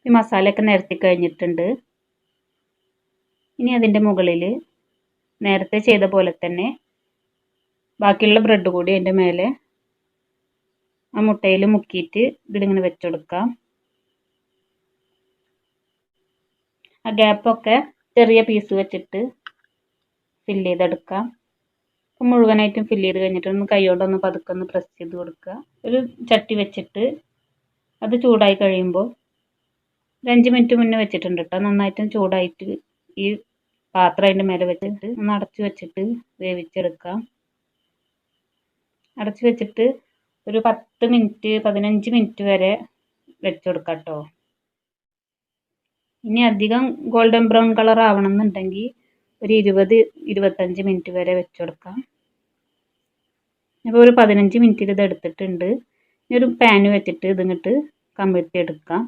ഈ മസാലയൊക്കെ നിരത്തി കഴിഞ്ഞിട്ടുണ്ട്. ഇനി അതിൻ്റെ മുകളിൽ നേരത്തെ ചെയ്ത പോലെ തന്നെ ബാക്കിയുള്ള ബ്രെഡ് കൂടി അതിൻ്റെ മേലെ ആ മുട്ടയിൽ മുക്കിയിട്ട് ഇതിലിങ്ങനെ വെച്ചുകൊടുക്കാം. ആ ഗ്യാപ്പൊക്കെ ചെറിയ പീസ് വെച്ചിട്ട് ഫില്ല് ചെയ്തെടുക്കാം. അപ്പം മുഴുവനായിട്ടും ഫില്ല് ചെയ്ത് കഴിഞ്ഞിട്ട് ഒന്ന് കൈകൊണ്ടൊന്ന് പതുക്കെ ഒന്ന് പ്രസ് ചെയ്ത് കൊടുക്കുക. ഒരു ചട്ടി വെച്ചിട്ട് അത് ചൂടായി കഴിയുമ്പോൾ ഒരു 5 മിനിറ്റ് മുന്നേ വെച്ചിട്ടുണ്ട് കേട്ടോ. നന്നായിട്ടും ചൂടായിട്ട് ഈ പാത്രം അതിൻ്റെ മേലെ വെച്ചിട്ട് ഒന്ന് അടച്ചു വെച്ചിട്ട് വേവിച്ചെടുക്കാം. അടച്ചു വെച്ചിട്ട് ഒരു 10 മിനിറ്റ് 15 മിനിറ്റ് വരെ വെച്ച് കൊടുക്കാം കേട്ടോ. ഇനി അധികം ഗോൾഡൻ ബ്രൗൺ കളർ ആവണം എന്നുണ്ടെങ്കിൽ ഒരു 20-25 മിനിറ്റ് വരെ വെച്ച് കൊടുക്കാം. ഇപ്പോൾ ഒരു 15 മിനിറ്റിൽ ഇത് എടുത്തിട്ടുണ്ട്. ഇനി ഒരു പാന് വെച്ചിട്ട് ഇതിങ്ങോട്ട് കമിഴ്ത്തി എടുക്കാം.